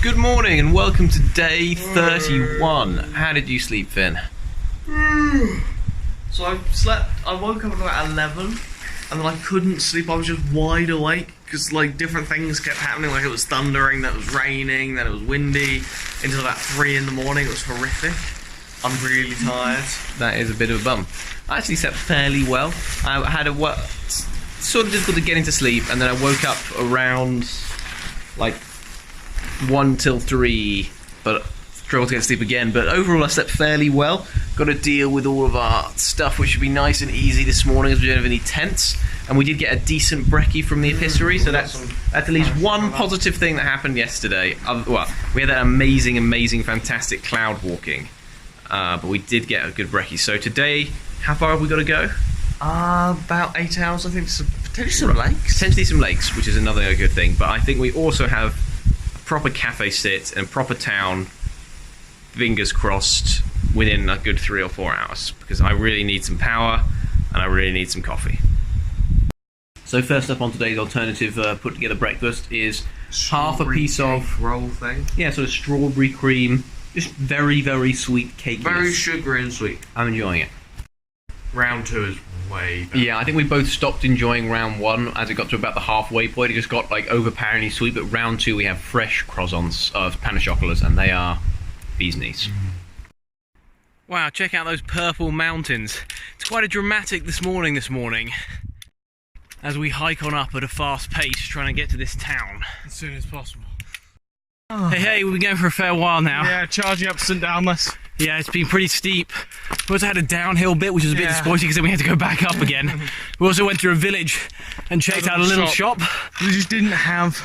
Good morning and welcome to day 31. How did you sleep, Finn? So I woke up at about 11 and then I couldn't sleep. I was just wide awake because like different things kept happening. Like it was thundering, then it was raining, then it was windy until about 3 in the morning. It was horrific. I'm really tired. That is a bit of a bum. I actually slept fairly well. I had sort of difficult to get into sleep, and then I woke up around like 1 till 3, but struggled to get to sleep again. But overall I slept fairly well. Got to deal with all of our stuff, which should be nice and easy this morning as we don't have any tents. And we did get a decent brekkie from the epicery, so that's at least one positive thing that happened yesterday. Well, we had that amazing, fantastic cloud walking. But we did get a good brekkie. So today, how far have we got to go? About 8 hours, I think. Potentially some lakes. Potentially some lakes, which is another good thing. But I think we also have a proper cafe sit and proper town, fingers crossed, within a good 3 or 4 hours. Because I really need some power, and I really need some coffee. So first up on today's alternative put together breakfast is half a piece of roll thing. Yeah, sort of strawberry cream. Just very sweet cake. Very sugary and sweet. I'm enjoying it. Round 2 is way better. Yeah, I think we both stopped enjoying round 1 as it got to about the halfway point. It just got like overpoweringly sweet. But round 2 we have fresh croissants of pain au chocolat, and they are bee's knees. Wow, check out those purple mountains. It's quite a dramatic this morning as we hike on up at a fast pace trying to get to this town. As soon as possible. Oh. Hey, we've been going for a fair while now. Yeah, charging up St. Dalmas. Yeah, it's been pretty steep. We also had a downhill bit, which was a bit disappointing because then we had to go back up again. We also went through a village and checked out a little shop. We just didn't have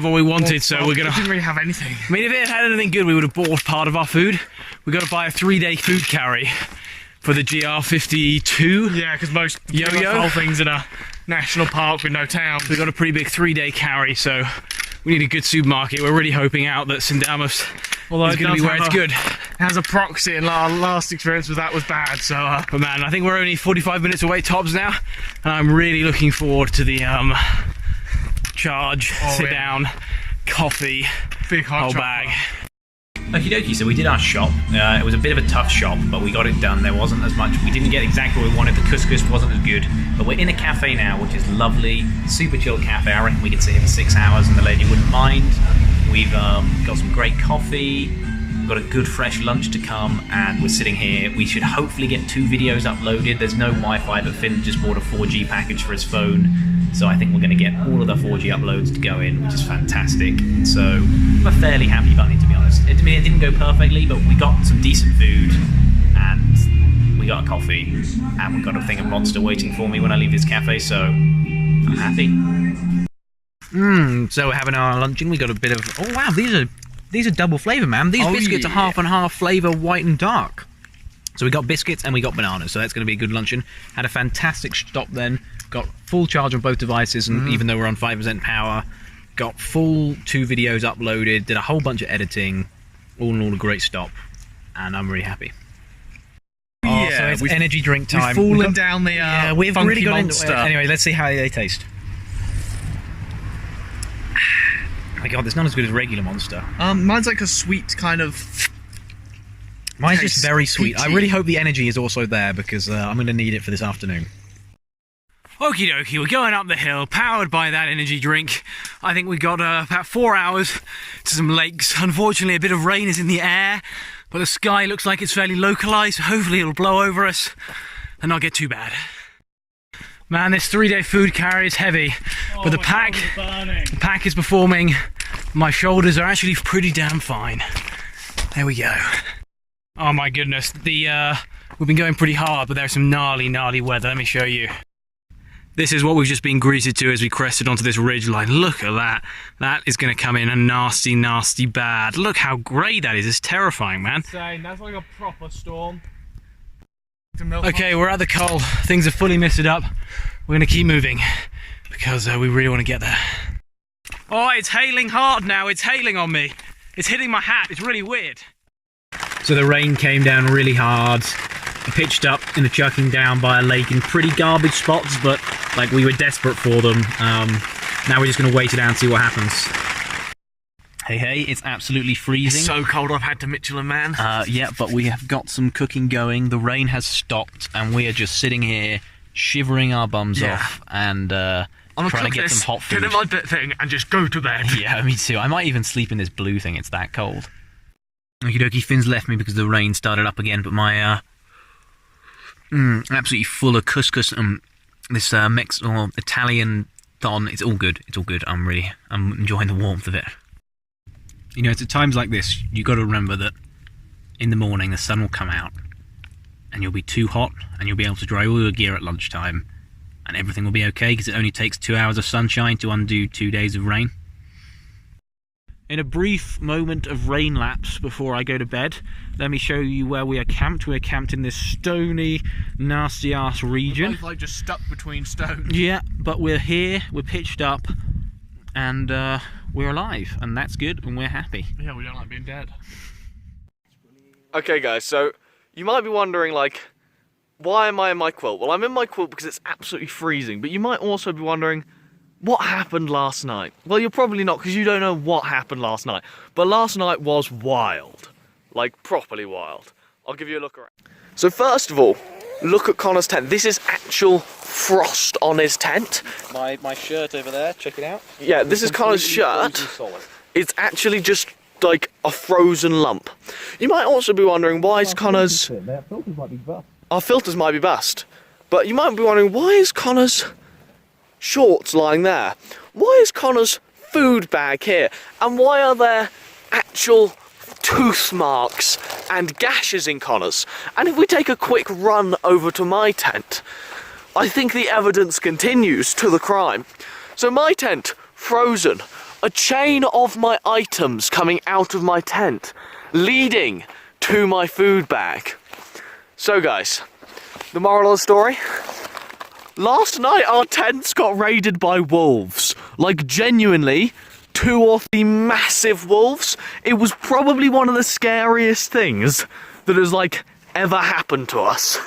what we wanted, so we're gonna... We didn't really have anything. I mean, if it had anything good, we would have bought part of our food. We got to buy a 3-day food carry for the GR52. Yeah, because most yo-yo whole things in a national park with no towns. We got a pretty big 3-day carry, so we need a good supermarket. We're really hoping out that St. Dalmas is going to be where it's good. It has a proxy, and our last experience with that was bad, so... But man, I think we're only 45 minutes away tops now, and I'm really looking forward to the charge, sit down, coffee, big hot whole chocolate bag. Okie dokie, so we did our shop. It was a bit of a tough shop, but we got it done. There wasn't as much, we didn't get exactly what we wanted. The couscous wasn't as good, but we're in a cafe now, which is lovely, super chill cafe. I reckon we could sit here for 6 hours and the lady wouldn't mind. We've got some great coffee, we've got a good fresh lunch to come, and we're sitting here. We should hopefully get 2 videos uploaded. There's no Wi-Fi, but Finn just bought a 4G package for his phone, so I think we're going to get all of the 4G uploads to go in, which is fantastic. So I'm a fairly happy bunny, to be honest. It didn't go perfectly, but we got some decent food, and we got a coffee, and we got a thing of Monster waiting for me when I leave this cafe, so I'm happy. So we're having our luncheon. We got a bit of... Oh wow, these are double flavour, man. These biscuits are half and half flavour, white and dark. So we got biscuits and we got bananas, so that's going to be a good luncheon. Had a fantastic stop then. Got full charge on both devices, and even though we're on 5% power, got full 2 videos uploaded, did a whole bunch of editing. All in all, a great stop, and I'm really happy. Yeah, so it's energy drink time. We've fallen down the we've funky really got monster. Anyway, let's see how they taste. Oh my god, it's not as good as regular Monster. Mine's like a sweet kind of... Mine's just very sweet. peachy. I really hope the energy is also there, because I'm going to need it for this afternoon. Okie dokie, we're going up the hill, powered by that energy drink. I think we got about 4 hours to some lakes. Unfortunately, a bit of rain is in the air, but the sky looks like it's fairly localized, so hopefully it'll blow over us and not get too bad. Man, this 3-day food carry is heavy, but the pack is performing. My shoulders are actually pretty damn fine. There we go. Oh my goodness, we've been going pretty hard, but there's some gnarly weather. Let me show you. This is what we've just been greeted to as we crested onto this ridge line. Look at that. That is going to come in a nasty bad. Look how grey that is. It's terrifying, man. Insane. That's like a proper storm. Okay, we're at the coal. Things are fully misted up. We're going to keep moving because we really want to get there. Oh, it's hailing hard now. It's hailing on me. It's hitting my hat. It's really weird. So the rain came down really hard. Pitched up in the chucking down by a lake in pretty garbage spots, but like we were desperate for them. Now we're just going to wait it out and see what happens. Hey, it's absolutely freezing. It's so cold I've had to Mitchell and Man. Yeah, but we have got some cooking going. The rain has stopped, and we are just sitting here shivering our bums off and trying to get some hot food. Get in my thing and just go to bed. Yeah, me too. I might even sleep in this blue thing. It's that cold. Okie dokie, Finn's left me because the rain started up again, but my absolutely full of couscous and this Italian thon. It's all good. It's all good. I'm enjoying the warmth of it. You know, it's at times like this you got to remember that in the morning the sun will come out and you'll be too hot and you'll be able to dry all your gear at lunchtime and everything will be okay because it only takes 2 hours of sunshine to undo 2 days of rain. In a brief moment of rain lapse before I go to bed, let me show you where we are camped. We're camped in this stony, nasty-ass region. We're both like just stuck between stones. Yeah, but we're here, we're pitched up, and we're alive, and that's good, and we're happy. Yeah, we don't like being dead. Okay guys, so you might be wondering like, why am I in my quilt? Well, I'm in my quilt because it's absolutely freezing, but you might also be wondering, what happened last night? Well, you're probably not, because you don't know what happened last night. But last night was wild. Like, properly wild. I'll give you a look around. So first of all, look at Connor's tent. This is actual frost on his tent. My shirt over there, check it out. Yeah, this is Connor's shirt. It's actually just like a frozen lump. You might also be wondering, why is Connor's... Our filters might be bust. But you might be wondering, why is Connor's shorts lying there? Why is Connor's food bag here? And why are there actual tooth marks and gashes in Connor's? And if we take a quick run over to my tent, I think the evidence continues to the crime. So my tent, frozen, a chain of my items coming out of my tent, leading to my food bag. So guys, the moral of the story? Last night our tents got raided by wolves. Like genuinely, 2 or 3 massive wolves. It was probably one of the scariest things that has like ever happened to us.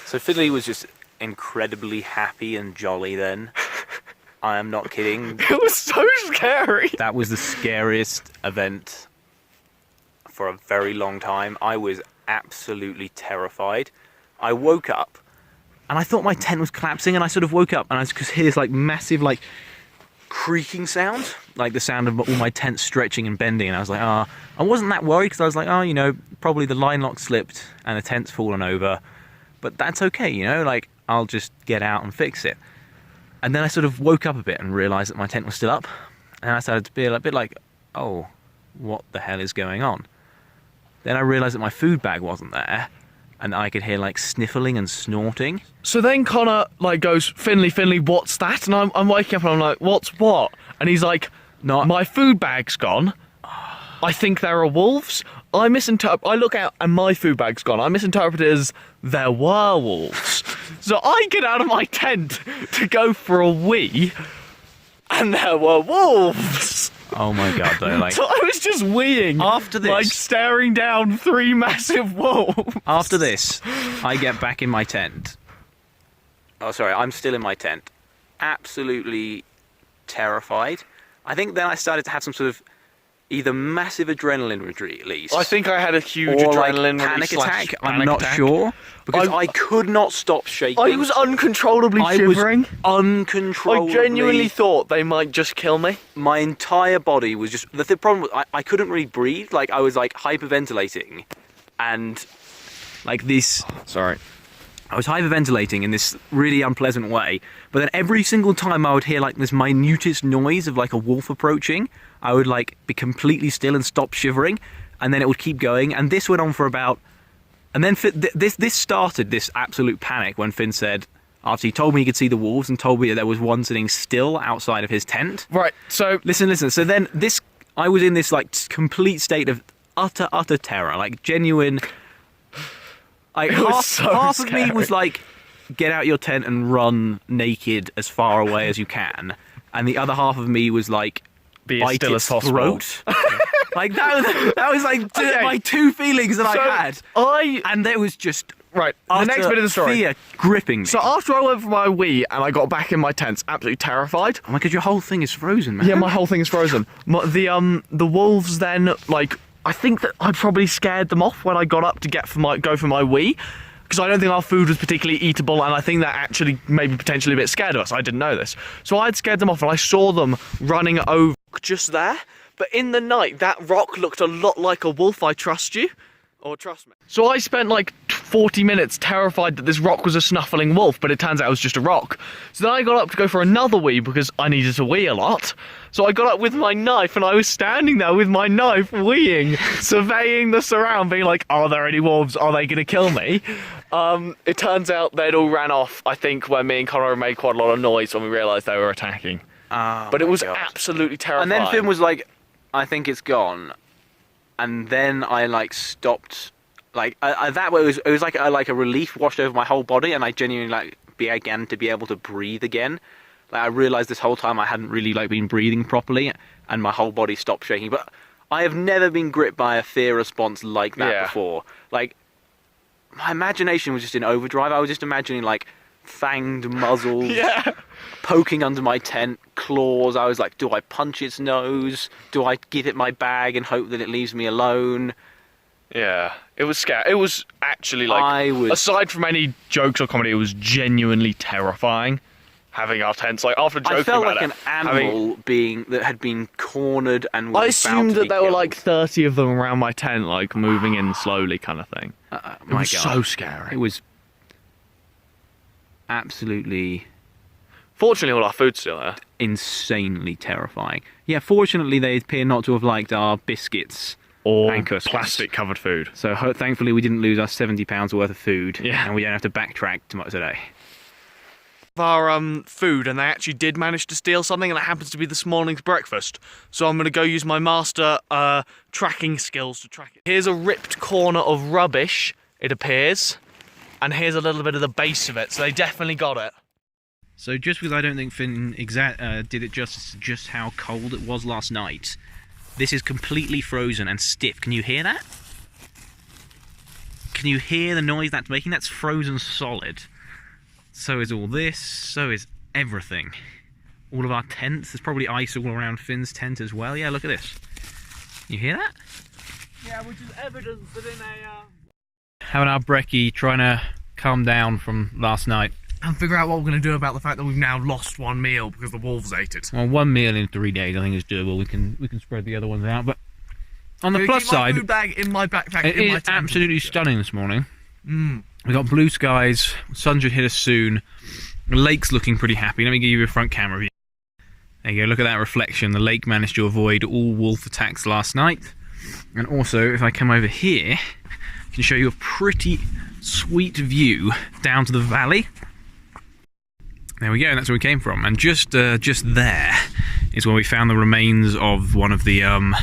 So Finley was just incredibly happy and jolly then. I am not kidding. It was so scary. That was the scariest event for a very long time. I was absolutely terrified. I woke up and I thought my tent was collapsing, and I sort of woke up and I could hear this like massive like creaking sound, like the sound of all my tent stretching and bending, and I was like, I wasn't that worried because I was like, you know, probably the line lock slipped and the tent's fallen over, but that's okay, you know, like I'll just get out and fix it. And then I sort of woke up a bit and realised that my tent was still up, and I started to be a bit like, oh, what the hell is going on? Then I realised that my food bag wasn't there, and I could hear like sniffling and snorting. So then Connor like goes, Finley, what's that? And I'm waking up and I'm like, what's what? And he's like, no, my food bag's gone. I think there are wolves. I look out and my food bag's gone. I misinterpret it as there were wolves. So I get out of my tent to go for a wee, and there were wolves. Oh my god, though, like... So I was just weeing. After this... like, staring down 3 massive wolves. After this, I get back in my tent. Oh, sorry, I'm still in my tent. Absolutely terrified. I think then I started to have some sort of either massive adrenaline release. I think I had a huge or adrenaline like panic release attack. / I'm not sure. Because I could not stop shaking. I was uncontrollably shivering. Uncontrollably. I genuinely thought they might just kill me. My entire body was just... The problem was I couldn't really breathe. Like, I was like hyperventilating. And like this... Sorry. I was hyperventilating in this really unpleasant way, but then every single time I would hear like this minutest noise of like a wolf approaching, I would like be completely still and stop shivering, and then it would keep going, and this went on for about... And then this started this absolute panic when Finn said, after he told me he could see the wolves and told me that there was one sitting still outside of his tent. Right, so... Listen, so then I was in this like complete state of utter terror, like genuine... Like half of me was like, get out your tent and run naked as far away as you can, and the other half of me was like, bite its throat. Like that was like my 2 feelings that I had, and there was just right, the next bit of the story. Fear gripping me. So after I went for my wee and I got back in my tents, absolutely terrified. oh my god, your whole thing is frozen, man. Yeah, my whole thing is frozen. The wolves then, like, I think that I probably scared them off when I got up to go for my wee, because I don't think our food was particularly eatable, and I think that actually maybe potentially a bit scared of us. I didn't know this. So I'd scared them off, and I saw them running over just there. But in the night, that rock looked a lot like a wolf. I trust you. Or trust me. So I spent like 40 minutes terrified that this rock was a snuffling wolf, but it turns out it was just a rock. So then I got up to go for another wee because I needed to wee a lot. So I got up with my knife and I was standing there with my knife weeing, surveying the surround, being like, are there any wolves? Are they going to kill me? It turns out they'd all ran off, I think, when me and Connor made quite a lot of noise when we realised they were attacking. But it was absolutely terrifying. And then Finn was like, I think it's gone. And then I like stopped, like that way it was like a relief washed over my whole body, and I genuinely like began to be able to breathe again. Like I realised this whole time I hadn't really like been breathing properly, and my whole body stopped shaking. But I have never been gripped by a fear response like that before. Like my imagination was just in overdrive. I was just imagining like fanged muzzles, poking under my tent, claws. I was like, do I punch its nose? Do I give it my bag and hope that it leaves me alone? Yeah, it was scary. It was actually like, aside from any jokes or comedy, it was genuinely terrifying. Having our tents, like after joking I felt about like it, an animal that had been cornered and was I about assumed to that be there were killed. like 30 of them around my tent, like moving in slowly, kind of thing. It was so scary. It was absolutely, fortunately, all our food's still there. insanely terrifying. Yeah, fortunately they appear not to have liked our biscuits Or and custards. plastic-covered food. So thankfully we didn't lose our £70 worth of food, Yeah. and we don't have to backtrack today. Our food, and they actually did manage to steal something, and it happens to be this morning's breakfast. So I'm going to go use my master tracking skills to track it. Here's a ripped corner of rubbish, it appears, and here's a little bit of the base of it, so they definitely got it. So just because I don't think Finn did it justice to just how cold it was last night, this is completely frozen and stiff. Can you hear that? Can you hear the noise that's making? That's frozen solid. So is all this, so is everything. All of our tents, there's probably ice all around Finn's tent as well. Yeah, look at this. You hear that? Yeah, which is evidence that in a... Having our brekkie, trying to calm down from last night. And figure out what we're going to do about the fact that we've now lost one meal because the wolves ate it. Well, 1 meal in 3 days I think is doable. We can spread the other ones out. But on the plus side, my food bag in my backpack. it is absolutely stunning this morning. We got blue skies, sun should hit us soon. The lake's looking pretty happy. Let me give you a front camera view. There you go, look at that reflection. The lake managed to avoid all wolf attacks last night. And also, if I come over here, I can show you a pretty sweet view down to the valley. There we go, and that's where we came from. And just there is where we found the remains of one of the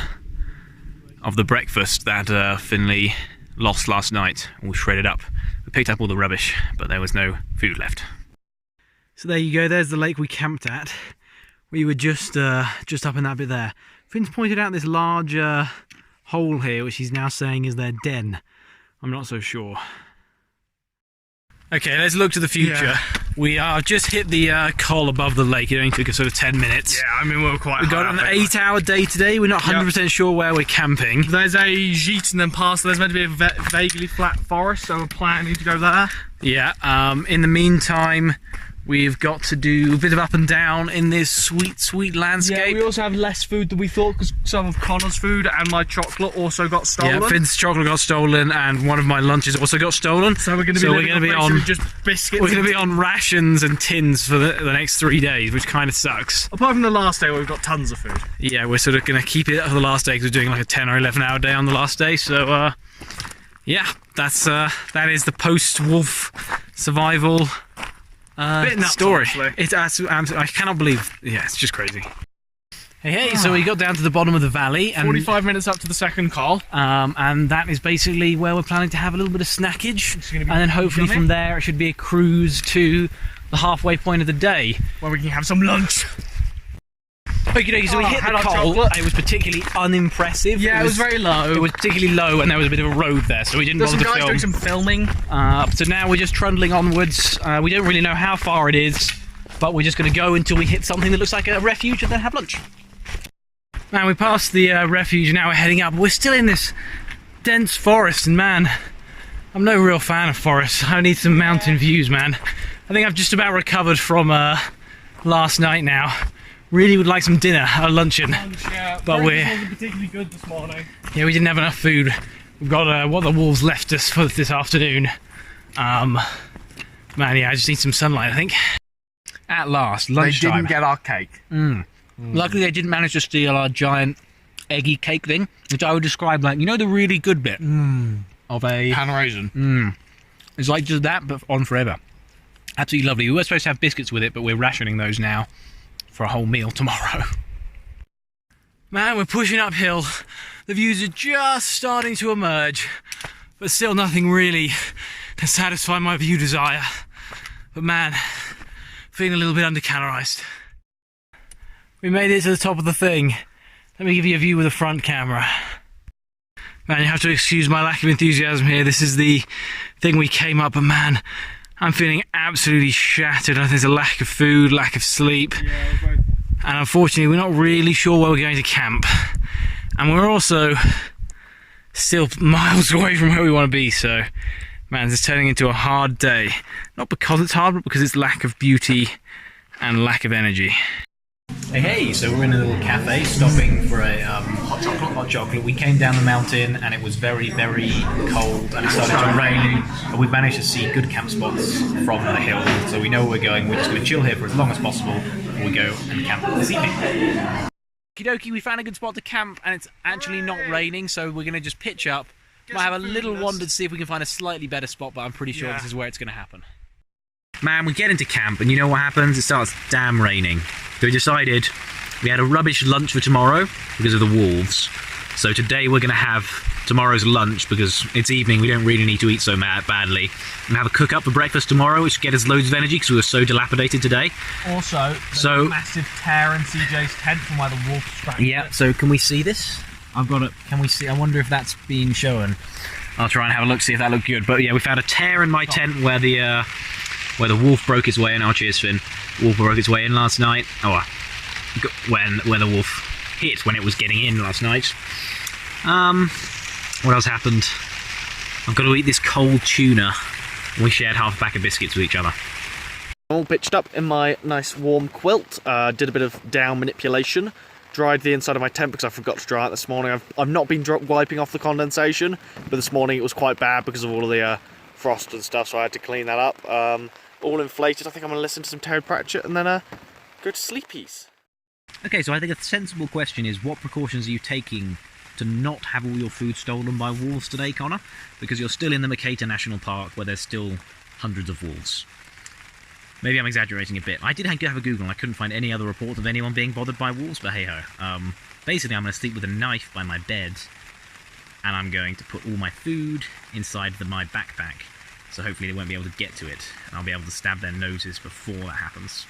breakfast that Finley lost last night, all shredded up. We picked up all the rubbish, but there was no food left. So there you go, there's the lake we camped at. We were just up in that bit there. Finn's pointed out this large hole here, which he's now saying is their den. I'm not so sure. Okay, let's look to the future. Yeah. We just hit the col above the lake. It only took us sort of 10 minutes. Yeah, I mean, we were quite We got an 8-hour day today. We're not 100% sure where we're camping. There's a gîte and then past there's meant to be a vaguely flat forest, so we're planning to go there. Yeah, in the meantime, we've got to do a bit of up and down in this sweet, sweet landscape. Yeah, we also have less food than we thought because some of Connor's food and my chocolate also got stolen. Yeah, Finn's chocolate got stolen and one of my lunches also got stolen. So we're going to be on just biscuits. We're going to be on rations and tins for the next 3 days, which kind of sucks. Apart from the last day where we've got tons of food. Yeah, we're sort of going to keep it for the last day because we're doing like a 10 or 11 hour day on the last day. So yeah, that is the post-wolf survival story. I cannot believe. Yeah, it's just crazy. Hey, so we got down to the bottom of the valley, and 45 minutes up to the second col, and that is basically where we're planning to have a little bit of snackage, and then hopefully from there it should be a cruise to the halfway point of the day, where we can have some lunch. Okay, so we hit the coal, and it was particularly unimpressive. Yeah, it was very low. It was particularly low, and there was a bit of a road there, so we didn't bother to film. Doing some filming. So now we're just trundling onwards. We don't really know how far it is, but we're just going to go until we hit something that looks like a refuge and then have lunch. Man, we passed the refuge, and now we're heading up. We're still in this dense forest, and man, I'm no real fan of forests. I need some mountain views, man. I think I've just about recovered from last night now. Really would like some dinner, a luncheon. But we're wasn't particularly good this morning. Yeah, we didn't have enough food. We've got what the wolves left us for this afternoon. Man, yeah, I just need some sunlight, I think. At last, lunchtime. They didn't get our cake. Luckily, they didn't manage to steal our giant eggy cake thing, which I would describe like, you know, the really good bit of a Pan raisin. It's like just that, but on forever. Absolutely lovely. We were supposed to have biscuits with it, but we're rationing those now for a whole meal tomorrow. Man, we're pushing uphill. The views are just starting to emerge, but still nothing really to satisfy my view desire. But man, feeling a little bit under-calorized. We made it to the top of the thing. Let me give you a view with the front camera. Man, you have to excuse my lack of enthusiasm here. This is the thing we came up, but man, I'm feeling absolutely shattered. I think there's a lack of food, lack of sleep. And unfortunately, we're not really sure where we're going to camp. And we're also still miles away from where we want to be, so man, this is turning into a hard day. Not because it's hard, but because it's lack of beauty and lack of energy. Hey, so we're in a little cafe, stopping for a hot chocolate. We came down the mountain and it was very, very cold and it started to rain, but we've managed to see good camp spots from the hill, so we know where we're going. We're just going to chill here for as long as possible before we go and camp this evening. Okie dokie, we found a good spot to camp and it's actually not raining, so we're going to just pitch up. Might have a little wander to see if we can find a slightly better spot, but I'm pretty sure this is where it's going to happen. Man, we get into camp and you know what happens? It starts damn raining. So we decided we had a rubbish lunch for tomorrow because of the wolves. So today we're going to have tomorrow's lunch because it's evening, we don't really need to eat so badly. And have a cook up for breakfast tomorrow, which will get us loads of energy because we were so dilapidated today. Also, there's a massive tear in CJ's tent from where the wolf scratched it. So can we see this? I've got it. Can we see? I wonder if that's being shown. I'll try and have a look, see if that looked good. But yeah, we found a tear in my tent where the wolf broke its way in. Oh, cheers, Finn. Wolf broke its way in last night. Oh, when the wolf hit when it was getting in last night. What else happened? I've got to eat this cold tuna. We shared half a pack of biscuits with each other. All pitched up in my nice warm quilt. Did a bit of down manipulation. Dried the inside of my tent because I forgot to dry it this morning. I've not been wiping off the condensation, but this morning it was quite bad because of all of the frost and stuff, so I had to clean that up. All inflated. I think I'm going to listen to some Terry Pratchett and then go to sleepies. Okay, so I think a sensible question is, what precautions are you taking to not have all your food stolen by wolves today, Connor? Because you're still in the Mercator National Park where there's still hundreds of wolves. Maybe I'm exaggerating a bit. I did have a Google and I couldn't find any other report of anyone being bothered by wolves, but hey-ho. Basically, I'm going to sleep with a knife by my bed, and I'm going to put all my food inside my backpack, so hopefully they won't be able to get to it, and I'll be able to stab their noses before that happens.